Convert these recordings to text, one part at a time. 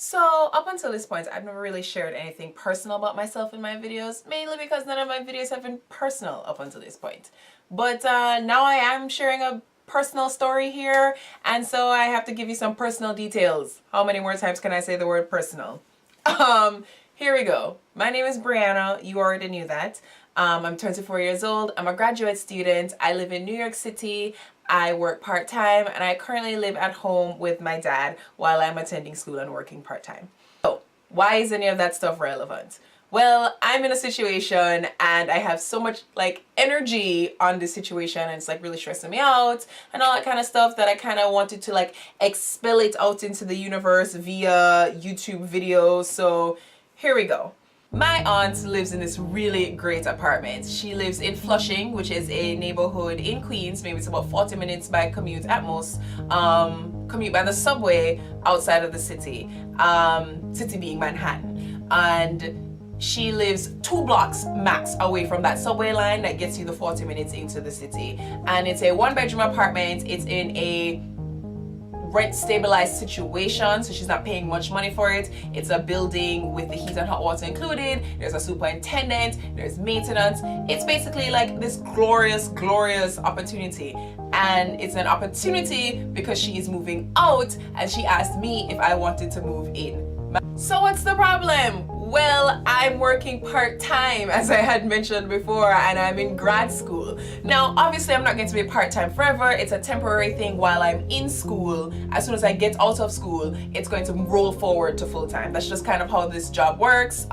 So up until this point, I've never really shared anything personal about myself in my videos, mainly because none of my videos have been personal up until this point. But now I am sharing a personal story here, and so I have to give you some personal details. How many more times can I say the word personal? Here we go. My name is Brianna. You already knew that. I'm 24 years old. I'm a graduate student. I live in New York City. I work part-time, and I currently live at home with my dad while I'm attending school and working part-time. So why is any of that stuff relevant? Well, I'm in a situation and I have so much energy on this situation, and it's really stressing me out and all that kind of stuff that I kind of wanted to expel it out into the universe via YouTube videos. So here we go. My aunt lives in this really great apartment. She lives in Flushing, which is a neighborhood in Queens. Maybe it's about 40 minutes by commute at most. Commute by the subway outside of the city. City being Manhattan. And she lives 2 blocks max away from that subway line that gets you the 40 minutes into the city. And it's a 1-bedroom apartment. It's in a rent stabilized situation, so she's not paying much money for it. It's a building with the heat and hot water included. There's a superintendent, there's maintenance. It's basically this glorious opportunity, and it's an opportunity because she is moving out and she asked me if I wanted to move in. So what's the problem? Well, I'm working part-time, as I had mentioned before, and I'm in grad school. Now, obviously, I'm not going to be part-time forever. It's a temporary thing while I'm in school. As soon as I get out of school, it's going to roll forward to full-time. That's just kind of how this job works,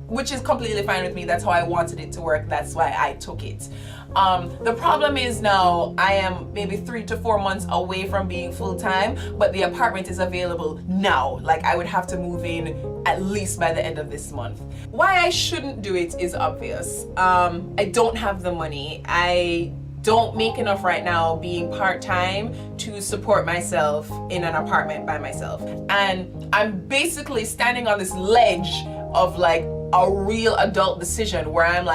which is completely fine with me. That's how I wanted it to work. That's why I took it. The problem is now I am maybe 3 to 4 months away from being full-time, but the apartment is available now. I would have to move in at least by the end of this month. Why I shouldn't do it is obvious. I don't have the money. I don't make enough right now being part-time to support myself in an apartment by myself. And I'm basically standing on this ledge of a real adult decision where I'm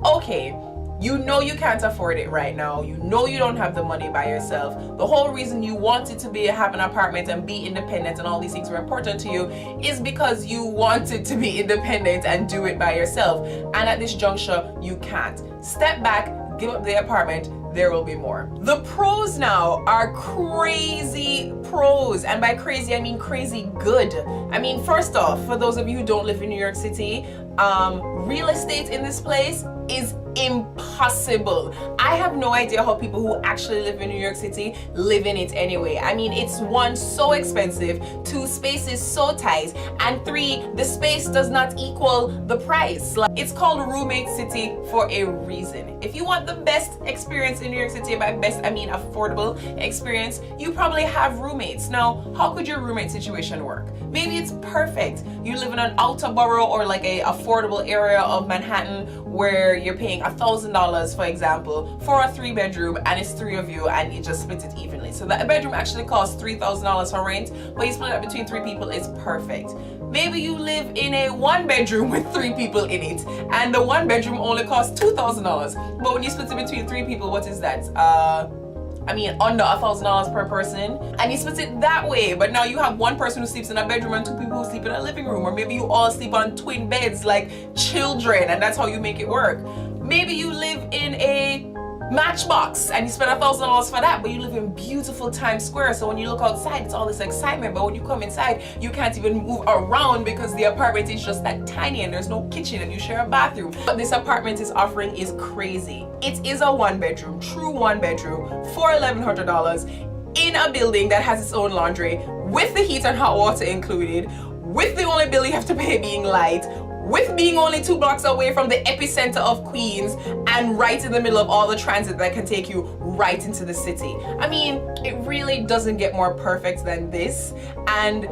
okay, you know you can't afford it right now. You know you don't have the money by yourself. The whole reason you wanted to have an apartment and be independent and all these things were important to you is because you wanted to be independent and do it by yourself. And at this juncture, you can't. Step back, give up the apartment, there will be more. The pros now are crazy pros, and by crazy I mean crazy good. I mean, first off, for those of you who don't live in New York City, real estate in this place is impossible. I have no idea how people who actually live in New York City live in it anyway. I mean, it's 1, so expensive, 2, space is so tight, and 3, the space does not equal the price. It's called roommate city for a reason. If you want the best experience in New York City, by best I mean affordable experience, you probably have roommates. Now, how could your roommate situation work? Maybe it's perfect. You live in an outer borough or a affordable area of Manhattan where you're paying $1,000, for example, for a 3-bedroom, and it's 3 of you, and you just split it evenly. So that bedroom actually costs $3,000 for rent, but you split it between 3 people. It's perfect. Maybe you live in a 1-bedroom with 3 people in it, and the 1-bedroom only costs $2,000. But when you split it between 3 people, what is that? I mean, under $1,000 per person, and you split it that way. But now you have 1 person who sleeps in a bedroom and 2 people who sleep in a living room, or maybe you all sleep on twin beds like children, and that's how you make it work. Maybe you live in a Matchbox and you spend $1,000 for that, but you live in beautiful Times Square, so when you look outside it's all this excitement, but when you come inside you can't even move around because the apartment is just that tiny and there's no kitchen and you share a bathroom. What this apartment is offering is crazy. It is a 1-bedroom, true 1-bedroom for $1,100 in a building that has its own laundry, with the heat and hot water included, with the only bill you have to pay being light, with being only 2 blocks away from the epicenter of Queens, and right in the middle of all the transit that can take you right into the city. I mean, it really doesn't get more perfect than this, and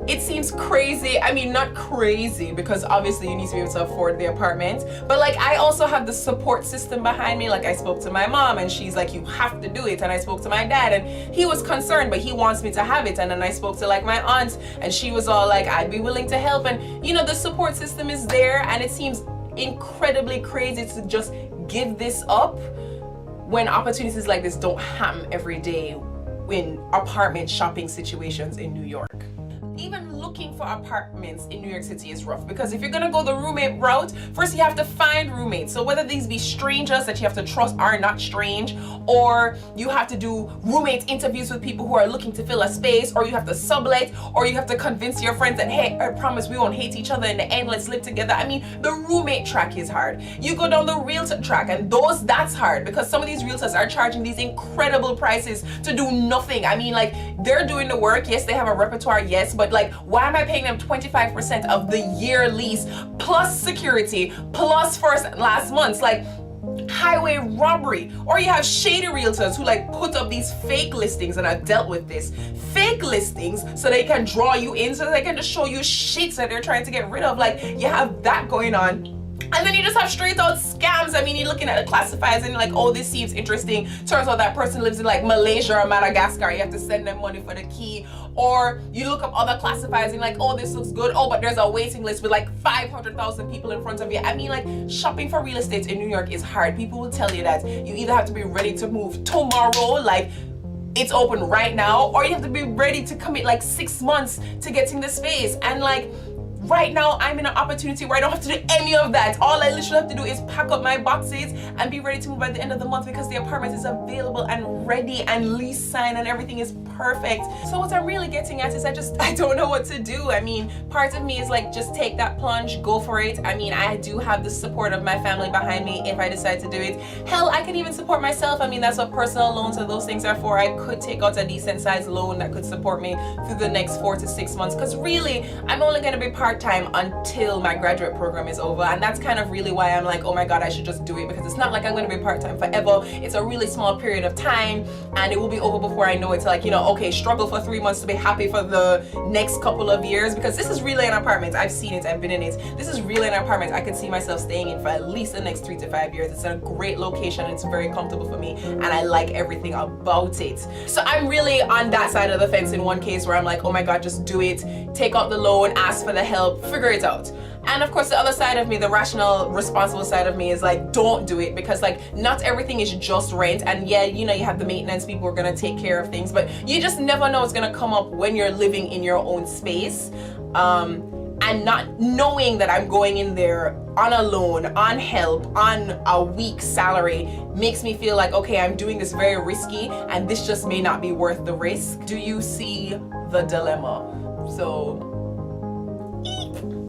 it seems crazy. I mean, not crazy, because obviously you need to be able to afford the apartment, but I also have the support system behind me. I spoke to my mom and she's like, you have to do it, and I spoke to my dad and he was concerned, but he wants me to have it. And then I spoke to my aunt and she was all like, I'd be willing to help. And you know, the support system is there, and it seems incredibly crazy to just give this up when opportunities like this don't happen every day in apartment shopping situations in New York. even looking for apartments in New York City is rough, because if you're gonna go the roommate route, first you have to find roommates. So whether these be strangers that you have to trust are not strange, or you have to do roommate interviews with people who are looking to fill a space, or you have to sublet, or you have to convince your friends that, hey, I promise we won't hate each other in the end, let's live together. I mean, the roommate track is hard. You go down the realtor track, and that's hard, because some of these realtors are charging these incredible prices to do nothing. I mean, like, they're doing the work. Yes, they have a repertoire, yes, but like, why am I paying them 25% of the year lease plus security plus first and last months? Like, highway robbery. Or you have shady realtors who like put up these fake listings, and I've dealt with this, fake listings, so they can draw you in, so they can just show you shit that they're trying to get rid of. Like, you have that going on. And then you just have straight out scams. I mean, you're looking at the classifieds and you're like, oh, this seems interesting. Turns out that person lives in like Malaysia or Madagascar. You have to send them money for the key. Or you look up other classifieds and you're like, oh, this looks good. Oh, but there's a waiting list with like 500,000 people in front of you. I mean, like, shopping for real estate in New York is hard. People will tell you that you either have to be ready to move tomorrow, like it's open right now, or you have to be ready to commit like 6 months to getting the space. And like, right now, I'm in an opportunity where I don't have to do any of that. All I literally have to do is pack up my boxes and be ready to move by the end of the month, because the apartment is available and ready and lease signed and everything is perfect. So what I'm really getting at is I don't know what to do. I mean, part of me is like, just take that plunge, go for it. I mean, I do have the support of my family behind me if I decide to do it. Hell, I can even support myself. I mean, that's what personal loans and those things are for. I could take out a decent sized loan that could support me through the next 4 to 6 months, because really, I'm only going to be part-time until my graduate program is over. And that's kind of really why I'm like, oh my god, I should just do it, because it's not like I'm going to be part-time forever. It's a really small period of time, and it will be over before I know it. So like, you know, okay, struggle for 3 months to be happy for the next couple of years, because this is really an apartment. I've seen it, I've been in it. This is really an apartment I could see myself staying in for at least the next 3 to 5 years. It's a great location, it's very comfortable for me, and I like everything about it. So I'm really on that side of the fence in one case where I'm like, oh my god, just do it, take out the loan, ask for the help, figure it out. And of course, the other side of me, the rational, responsible side of me, is like, don't do it, because like, not everything is just rent. And yeah, you know, you have the maintenance people who are gonna take care of things, but you just never know what's gonna come up when you're living in your own space. And not knowing that I'm going in there on a loan, on help, on a week's salary, makes me feel like, okay, I'm doing this very risky, and this just may not be worth the risk. Do you see the dilemma? So